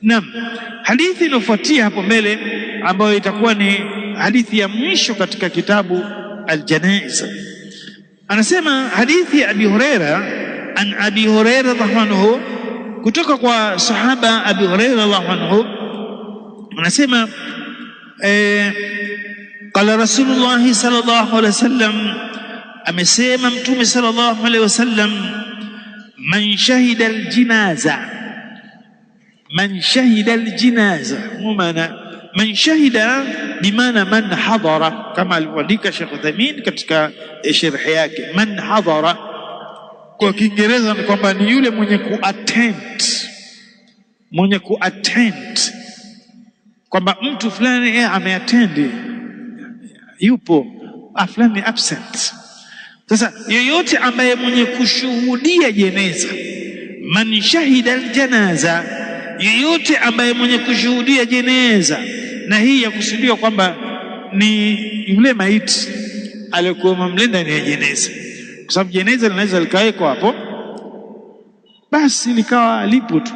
Naam, hadithi inofuatia hapo mbele ambayo itakuwa ni hadithi ya mwisho katika kitabu Al-Janaiz. Anasema hadithi ya Abi Huraira, an Abi Huraira radhiallahu anhu, kutoka kwa sahaba Abi Huraira radhiallahu anhu, anasema qala Rasulullah sallallahu alaihi wasallam, amesema Mtume sallallahu alaihi wasallam, man shahida aljinaza, man shahida aljinaza, maana man shahida bimaana man hadara, kama alivyoandika Sheikh Uthaymeen katika sharh yake. Man hadara kwa Kiingereza ni kwamba ni yule mwenye kuattend, mwenye kuattend, kwamba mtu fulani ameattend, yupo, fulani absent. Sasa yeyote ambaye mwenye kushuhudia jeneza, man shahida aljanaza, yeyote ambaye mwenye kushuhudia jeneza, na hii yakusudiwa kwamba ni yule maiti aliyokuwa mlenda ni jeneza, kwa sababu jeneza linaweza likawekwa hapo basi likawa lipo tu,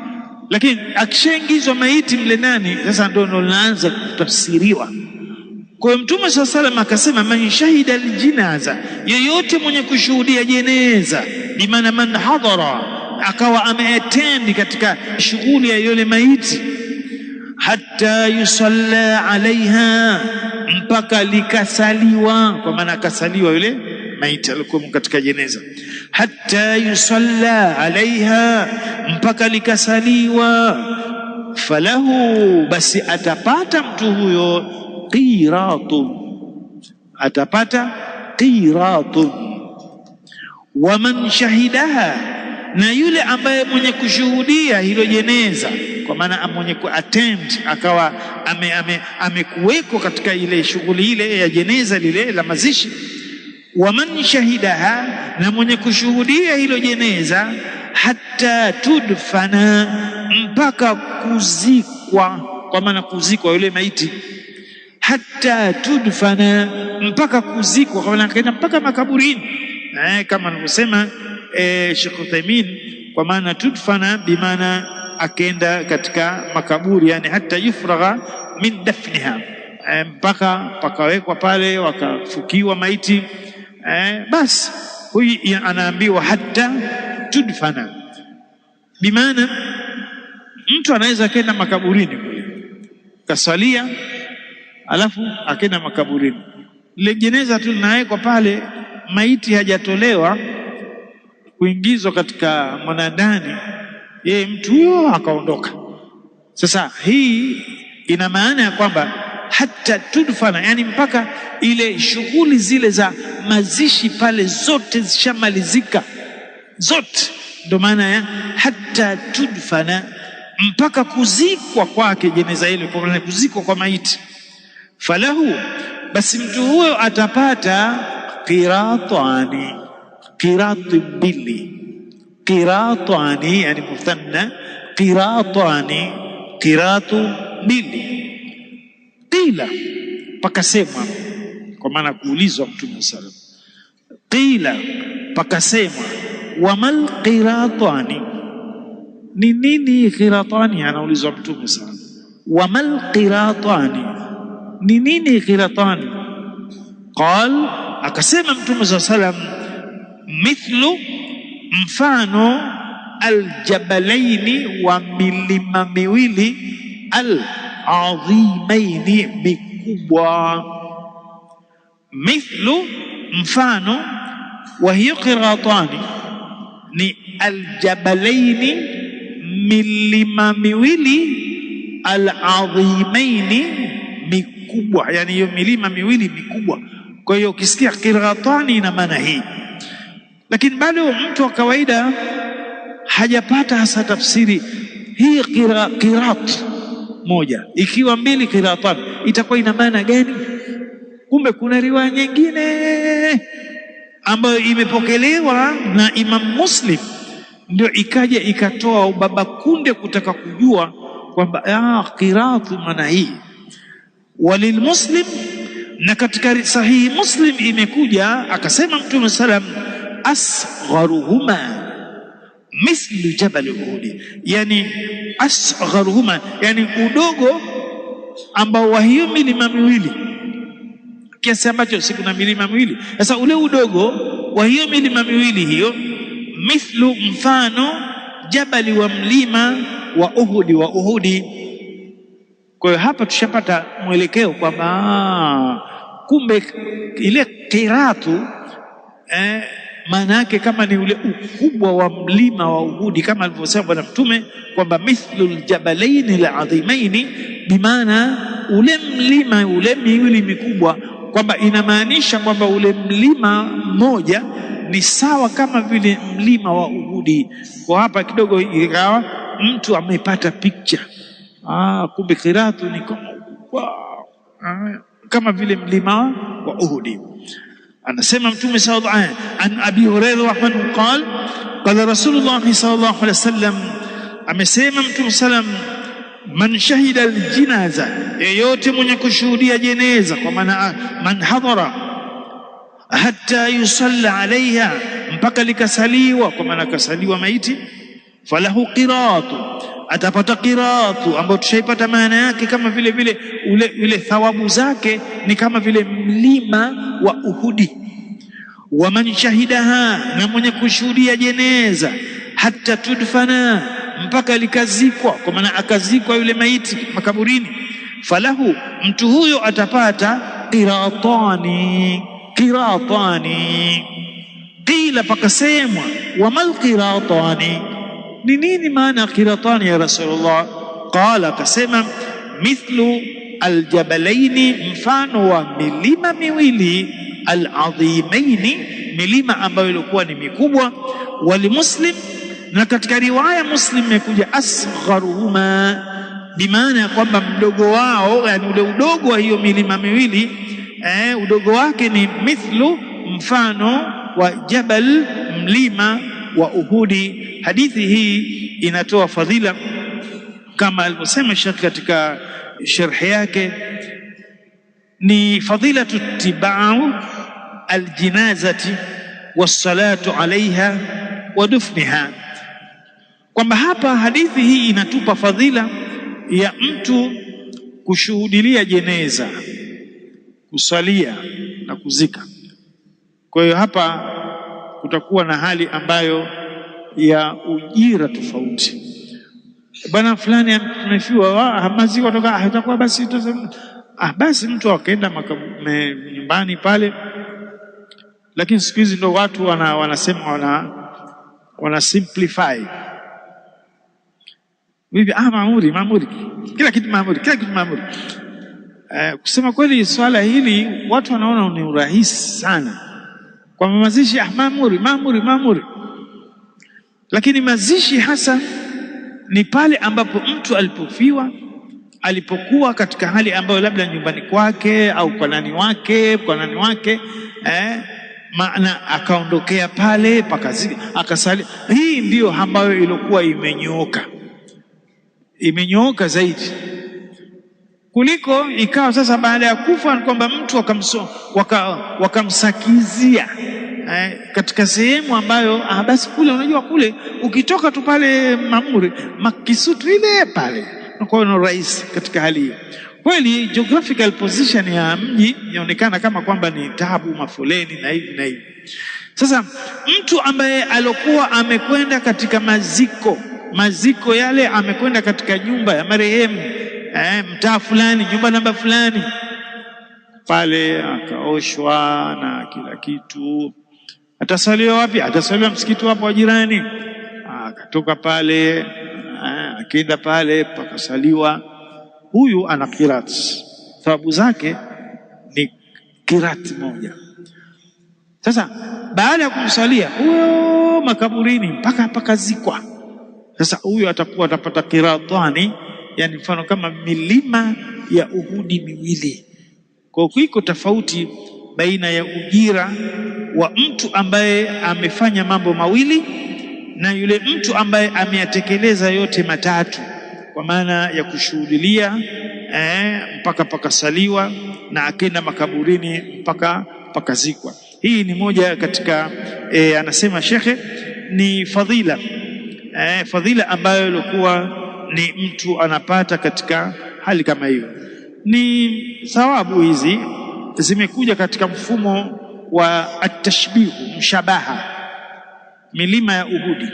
lakini akishaingizwa maiti mle ndani, sasa ndio linaanza kutafsiriwa. Kwa hiyo Mtume swalla salam akasema man shahida aljinaza, yeyote mwenye kushuhudia jeneza, bimaana man hadhara, akawa ameattend katika shughuli ya yule maiti, hatta yusalla alaiha, mpaka likasaliwa, kwa maana akasaliwa yule maiti alikuwa katika jeneza, hatta yusalla alaiha, mpaka likasaliwa, falahu, basi atapata mtu huyo qiratun, atapata qiratun. Wa man shahidaha, na yule ambaye mwenye kushuhudia hilo jeneza, kwa maana mwenye kuattend, akawa amekuweko katika ile shughuli ile ya jeneza lile la mazishi. Wa man shahidaha, na mwenye kushuhudia hilo jeneza, hatta tudfana, mpaka kuzikwa, kwa maana kuzikwa yule maiti, hatta tudfana, mpaka kuzikwa, kwa maana kaenda mpaka makaburini, kama anavyosema Sheikh Uthaymeen, kwa maana tudfana bimaana akenda katika makaburi, yani hatta yufragha min dafniha, mpaka pakawekwa pale wakafukiwa maiti, basi huyu anaambiwa hatta tudfana, bimaana mtu anaweza kenda makaburini kule kasalia, alafu akenda makaburini, ile jeneza tu linawekwa pale, maiti hajatolewa kuingizwa katika mwanadani, yeye mtu huyo akaondoka. Sasa hii ina maana ya kwamba hata tudfana, yani mpaka ile shughuli zile za mazishi pale zote zishamalizika zote, ndio maana ya hata tudfana, mpaka kuzikwa kwake jeneza ile, kwa maana kuzikwa kwa maiti. Falahu, basi mtu huyo atapata qiratani, qirati mbili, qiratani yani muthanna, qiratani, qiratu mbili. Qila, pakasemwa, kwa maana kuulizwa Mtume sallallahu alaihi wasallam, qila, pakasemwa, wamal qiratani, ni nini qiratani? Anaulizwa Mtume sallallahu alaihi wasallam, wamal qiratani, ni nini qiratani? Qal, akasema Mtume sallallahu alaihi wasallam, mithlu, mfano, aljabalaini, wa milima miwili, al-adhimaini, mikubwa. Mithlu, mfano, wa hiyo qiratani ni aljabalaini, milima miwili, al-adhimaini, mikubwa, yani hiyo milima miwili mikubwa. Kwa hiyo ukisikia qiratani ina maana hii, lakini bado mtu wa kawaida hajapata hasa tafsiri hii. Qirat moja ikiwa mbili qiratani itakuwa ina maana gani? Kumbe kuna riwaya nyingine ambayo imepokelewa na Imam Muslim, ndio ikaja ikatoa ubaba kunde kutaka kujua kwamba qiratu maana hii. Walil Muslim, na katika sahihi Muslim imekuja akasema Mtume sallam, asgharuhuma, mithlu jabal Uhudi, yani asgharuhuma, yani udogo ambao wa hiyo milima miwili, kiasi ambacho si kuna milima miwili. Sasa ule udogo wa hiyo milima miwili hiyo, mithlu, mfano, jabali, wa mlima wa Uhudi. Kwa hiyo hapa tushapata mwelekeo kwamba kumbe ile qiratu maana yake kama ni ule ukubwa wa mlima wa Uhudi, kama alivyosema Bwana Mtume kwamba mithlu aljabalaini aladhimaini, bimaana ule mlima ule miwili mikubwa, kwamba inamaanisha kwamba ule mlima mmoja ni sawa kama vile mlima wa Uhudi. Kwa hapa kidogo ikawa mtu amepata picture, kumbe qiratu ni kama vile mlima wa Uhudi. Anasema Mtume sallallahu alayhi wasallam, an Abi Hurairah anhu qala Rasulullah sallallahu alayhi wasallam, amesema Mtume sallam, man shahida aljinaza, yeyote mwenye kushuhudia jeneza, kwa maana man hadhara hatta yusalla alaiha, mpaka likasaliwa, kwa maana kasaliwa maiti, falahu qiratu, atapata qiratu, ambayo tushaipata maana yake kama vile vile ule thawabu zake ni kama vile mlima wa Uhudi. Wa man shahidaha, na mwenye kushuhudia jeneza, hatta tudfana, mpaka likazikwa, kwa maana akazikwa yule maiti makaburini, falahu, mtu huyo atapata qiratani. Qila, pakasemwa wa mal qiratani, ni nini maana qiratani ya Rasulullah? Qala, akasema mithlu aljabalaini, mfano wa milima miwili, aladhimaini, milima ambayo ilikuwa ni mikubwa. Walimuslim, na katika riwaya Muslim imekuja asgharuhuma, bimaana ya kwamba mdogo wao, yani ule udogo wa hiyo milima miwili udogo wake ni mithlu, mfano wa jabal, mlima wa Uhudi. Hadithi hii inatoa fadhila kama alivyosema Sheikh katika sharhi yake, ni fadilatu tibau aljinazati wassalatu alaiha wa dufniha, kwamba hapa hadithi hii inatupa fadhila ya mtu kushuhudilia jeneza, kusalia na kuzika. Kwa hiyo hapa kutakuwa na hali ambayo ya ujira tofauti. Bwana fulani tumefiwa, maziko toka, itakuwa basi basi mtu akaenda nyumbani pale. Lakini siku hizi ndio watu wanasema wana simplify vipi, maamuri, kila kitu maamuri. Kusema kweli, swala hili watu wanaona ni urahisi sana, kwa mazishi maamuri. Lakini mazishi hasa ni pale ambapo mtu alipokuwa katika hali ambayo labda nyumbani kwake au kwa nani wake maana akaondokea pale akasali. Hii ndiyo ambayo ilikuwa imenyooka zaidi, kuliko ikawa sasa baada ya kufa kwamba mtu wakamsakizia katika sehemu ambayo basi kule, unajua kule ukitoka tu pale Mamuri Makisutu ile pale, kwa hiyo rais katika hali hiyo. Kweli geographical position ya mji inaonekana kama kwamba ni tabu, mafoleni na hivi. Sasa mtu ambaye alokuwa amekwenda katika maziko yale, amekwenda katika nyumba ya marehemu mtaa fulani, nyumba namba fulani pale, akaoshwa na kila kitu, atasaliwa wapi? Atasaliwa msikiti hapo wa jirani. Akatoka pale akienda pale pakasaliwa. Huyu ana kirat, thawabu zake ni kirati moja. Sasa baada ya kumsalia huyo makaburini mpaka pakazikwa, sasa huyu atapata kiratani, yani mfano kama milima ya Uhudi miwili. Kwa hiyo iko tofauti baina ya ujira wa mtu ambaye amefanya mambo mawili na yule mtu ambaye ameyatekeleza yote matatu, kwa maana ya kushuhudilia mpaka pakasaliwa na akenda makaburini mpaka pakazikwa. Hii ni moja katika anasema shekhe, ni fadhila fadhila ambayo ilikuwa ni mtu anapata katika hali kama hiyo. Ni thawabu hizi zimekuja katika mfumo wa atashbihu, mshabaha. Milima ya Uhudi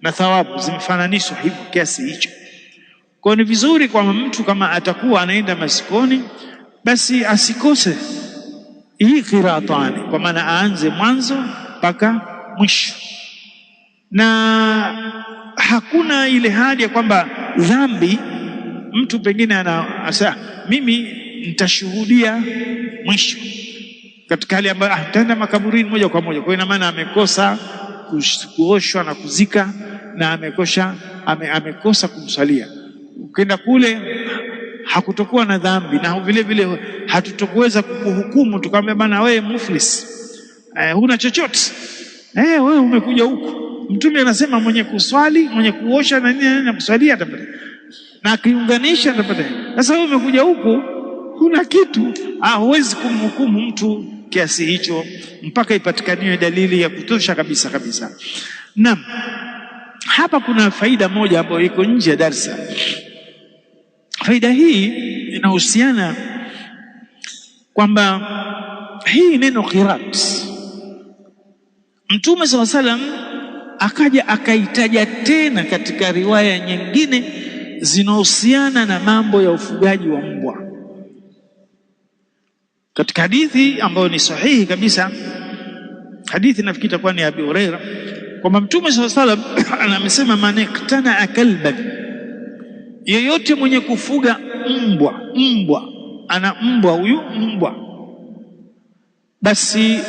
na thawabu zimefananishwa hivyo kiasi hicho. Kwa ni vizuri kwa mtu kama atakuwa anaenda masikoni, basi asikose hii Qiratani, kwa maana aanze mwanzo mpaka mwisho. Na hakuna ile hadi ya kwamba dhambi mtu pengine asa mimi nitashuhudia mwisho, katika hali ambayo ataenda makaburini moja kwa moja. Kwa ina maana amekosa kuoshwa na kuzika, na amekosa kumsalia. Ukienda kule hakutokuwa na dhambi, na vile vile hatutokuweza kukuhukumu tukamwambia bana wewe muflis, huna chochote, wewe umekuja huku. Mtume anasema mwenye kuswali, mwenye kuosha na nini na kuswalia atapata, na akiunganisha atapata. Sasa wewe umekuja huku huna kitu, huwezi kumhukumu mtu kiasi hicho mpaka ipatikaniwe dalili ya kutosha kabisa kabisa. Naam, hapa kuna faida moja ambayo iko nje ya darsa. Faida hii inahusiana kwamba hii neno qirat, Mtume sallallahu alaihi wasallam akaja akaitaja tena katika riwaya nyingine zinahusiana na mambo ya ufugaji wa mbwa, katika hadithi ambayo ni sahihi kabisa. Hadithi nafikiri itakuwa ni Abi Huraira, kwamba Mtume sallallahu alaihi wasallam anamsema man iqtana kalban, yeyote mwenye kufuga mbwa ana mbwa, huyu mbwa basi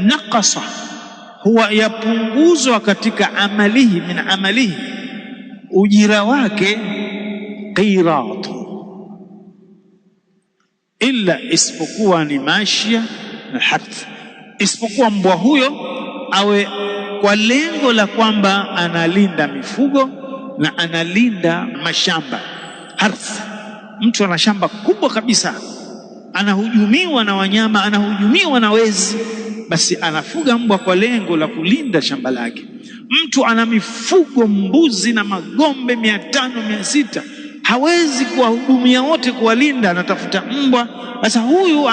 naqasa, huwa yapunguzwa katika amalihi, min amalihi, ujira wake qiratu, illa isipokuwa ni mashia na harth, isipokuwa mbwa huyo awe kwa lengo la kwamba analinda mifugo na analinda mashamba. Harth, mtu ana shamba kubwa kabisa, anahujumiwa na wanyama, anahujumiwa na wezi, basi anafuga mbwa kwa lengo la kulinda shamba lake. Mtu ana mifugo, mbuzi na magombe 500 600, hawezi kuwahudumia wote, kuwalinda, anatafuta mbwa. Sasa huyu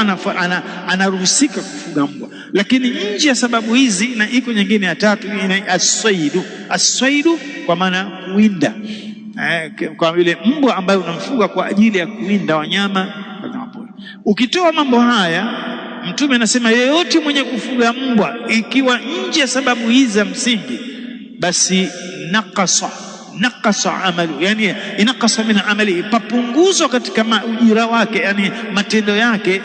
anaruhusika kufuga mbwa. Lakini nje ya sababu hizi, na iko nyingine ya tatu, ina as-saidu, kwa maana kuwinda, kwa vile mbwa ambaye unamfuga kwa ajili ya kuwinda wanyama. Ukitoa mambo haya, Mtume anasema yeyote mwenye kufuga mbwa ikiwa nje ya sababu hizi za msingi, basi naqasa amalu, yani inaqasa min amali, papunguzwa katika ujira wake, yani matendo yake,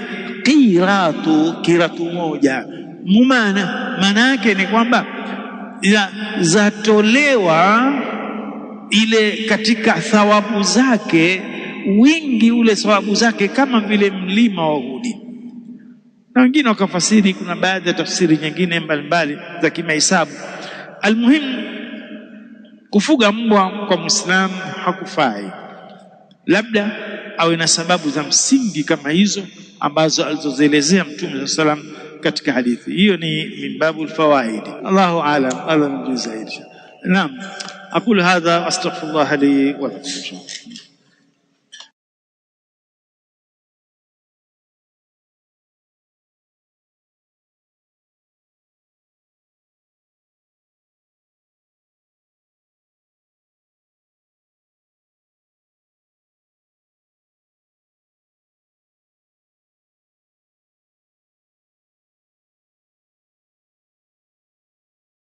kiratu moja. Maana yake ni kwamba zatolewa ile katika thawabu zake, wingi ule thawabu zake kama vile mlima wa Uhudi. Na wengine wakafasiri, kuna baadhi ya tafsiri nyingine mbalimbali za kimahesabu. Almuhimu, kufuga mbwa kwa Muislamu hakufai, labda awe na sababu za msingi kama hizo ambazo alizozielezea Mtume sallallahu alaihi wasallam katika hadithi hiyo. Ni min babul fawaid. Allahu aalam, Allah ndiye zaidi. Naam, aqulu hadha, astaghfirullah li wa lakum.